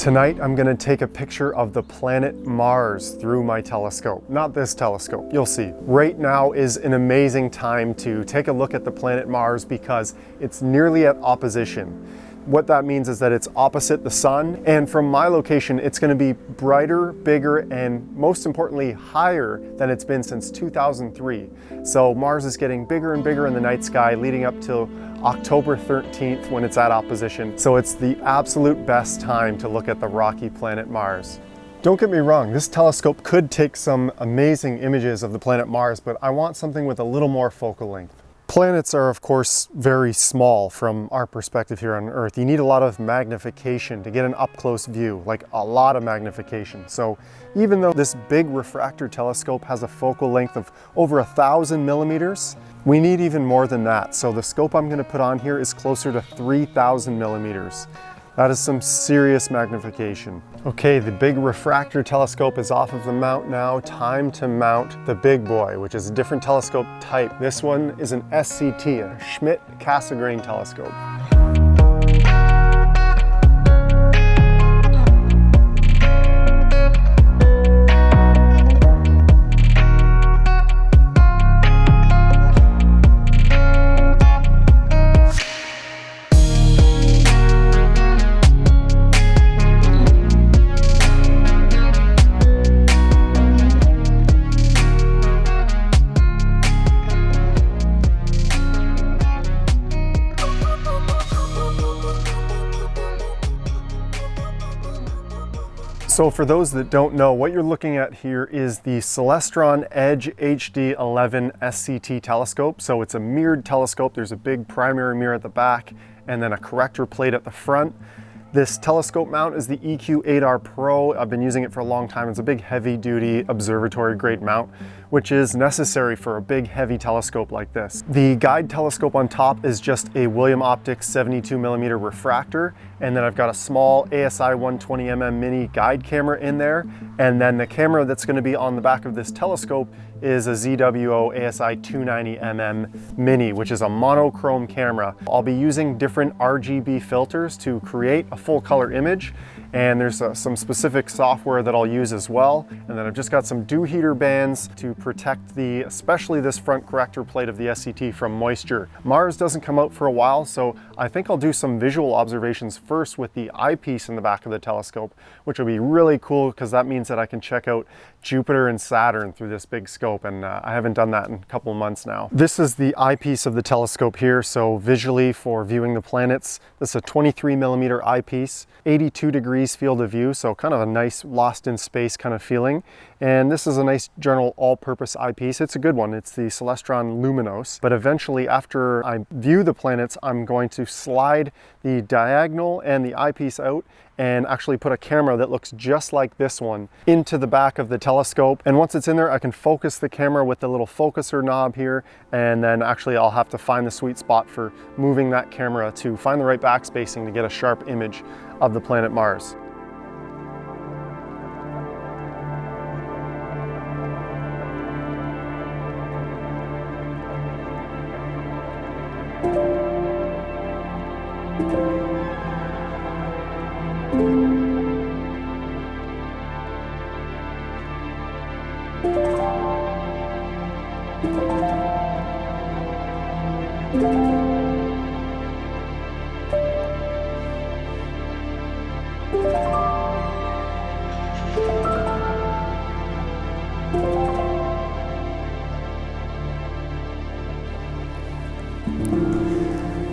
Tonight, I'm gonna take a picture of the planet Mars through my telescope. Not this telescope, you'll see. Right now is an amazing time to take a look at the planet Mars because it's nearly at opposition. What that means is that it's opposite the sun, and from my location, it's gonna be brighter, bigger, and most importantly, higher than it's been since 2003. So Mars is getting bigger and bigger in the night sky leading up till October 13th when it's at opposition. So it's the absolute best time to look at the rocky planet Mars. Don't get me wrong, this telescope could take some amazing images of the planet Mars, but I want something with a little more focal length. Planets are, of course, very small from our perspective here on Earth. You need a lot of magnification to get an up-close view, like a lot of magnification. So even though this big refractor telescope has a focal length of over 1,000 millimeters, we need even more than that. So the scope I'm going to put on here is closer to 3,000 millimeters. That is some serious magnification. Okay, the big refractor telescope is off of the mount now. Time to mount the big boy, which is a different telescope type. This one is an SCT, a Schmidt-Cassegrain telescope. So for those that don't know, what you're looking at here is the Celestron Edge HD11 SCT telescope. So it's a mirrored telescope. There's a big primary mirror at the back and then a corrector plate at the front. This telescope mount is the EQ8R Pro. I've been using it for a long time. It's a big heavy duty observatory grade mount, which is necessary for a big heavy telescope like this. The guide telescope on top is just a William Optics 72mm refractor. And then I've got a small ASI290mm Mini guide camera in there. And then the camera that's going to be on the back of this telescope is a ZWO ASI290mm Mini, which is a monochrome camera. I'll be using different RGB filters to create a full color image. And there's some specific software that I'll use as well. And then I've just got some dew heater bands to protect especially this front corrector plate of the SCT from moisture. Mars doesn't come out for a while, so I think I'll do some visual observations first with the eyepiece in the back of the telescope, which will be really cool because that means that I can check out Jupiter and Saturn through this big scope, and I haven't done that in a couple of months now. This is the eyepiece of the telescope here, so visually for viewing the planets, this is a 23mm eyepiece, 82 degrees field of view, so kind of a nice lost in space kind of feeling. And this is a nice general all-purpose eyepiece. It's a good one. It's the Celestron Luminos. But eventually, after I view the planets, I'm going to slide the diagonal and the eyepiece out and actually put a camera that looks just like this one into the back of the telescope. And once it's in there, I can focus the camera with the little focuser knob here. And then actually I'll have to find the sweet spot for moving that camera to find the right backspacing to get a sharp image of the planet Mars.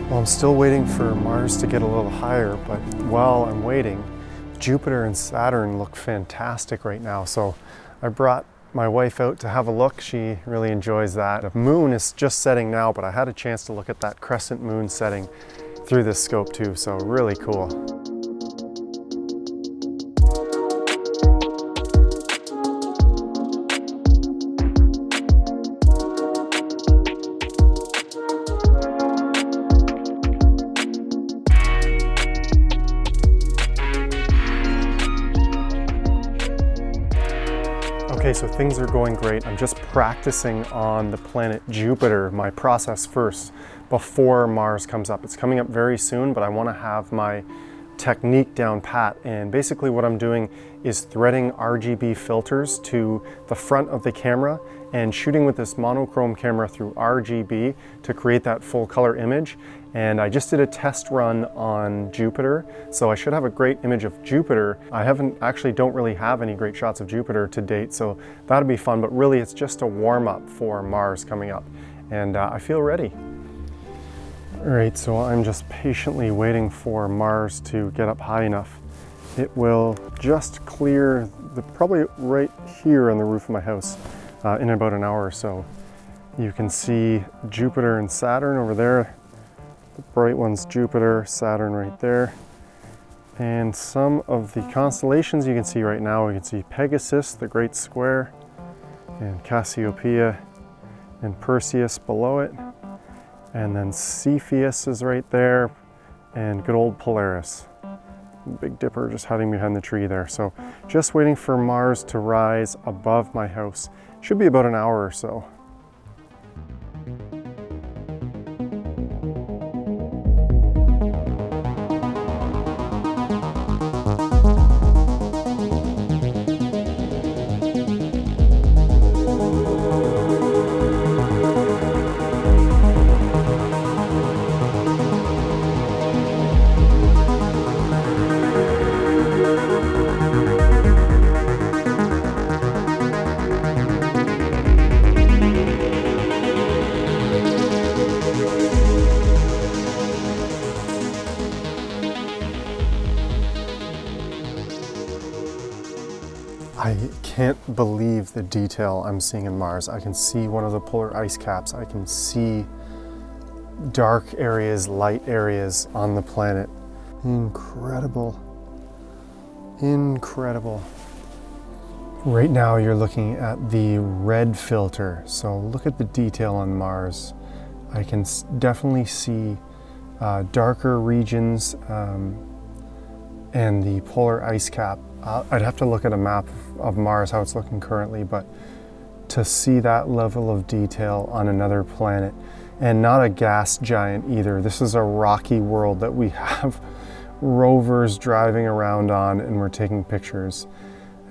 Well, I'm still waiting for Mars to get a little higher, but while I'm waiting, Jupiter and Saturn look fantastic right now. So I brought my wife out to have a look. She really enjoys that. The moon is just setting now, but I had a chance to look at that crescent moon setting through this scope too, so really cool. Okay, so things are going great. I'm just practicing on the planet Jupiter, my process first, before Mars comes up. It's coming up very soon, but I want to have my technique down pat, and basically what I'm doing is threading RGB filters to the front of the camera and shooting with this monochrome camera through RGB to create that full color image. And I just did a test run on Jupiter, so I should have a great image of Jupiter. I don't really have any great shots of Jupiter to date, so that'll be fun, but really it's just a warm up for Mars coming up. And I feel ready. All right, so I'm just patiently waiting for Mars to get up high enough. It will just clear probably right here on the roof of my house in about an hour or so. You can see Jupiter and Saturn over there. The bright one's Jupiter, Saturn right there. And some of the constellations you can see right now, you can see Pegasus, the Great Square, and Cassiopeia, and Perseus below it. And then Cepheus is right there, and good old Polaris. Big Dipper just hiding behind the tree there. So just waiting for Mars to rise above my house. Should be about an hour or so. I can't believe the detail I'm seeing in Mars. I can see one of the polar ice caps. I can see dark areas, light areas on the planet. Incredible. Incredible. Right now you're looking at the red filter. So look at the detail on Mars. I can definitely see darker regions and the polar ice cap. I'd have to look at a map of Mars, how it's looking currently, but to see that level of detail on another planet, and not a gas giant either. This is a rocky world that we have rovers driving around on, and we're taking pictures.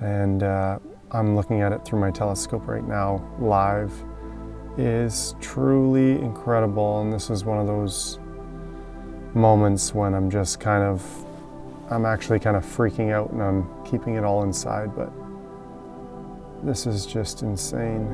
And I'm looking at it through my telescope right now, live. It is truly incredible, and this is one of those moments when I'm actually kind of freaking out, and I'm keeping it all inside, but this is just insane.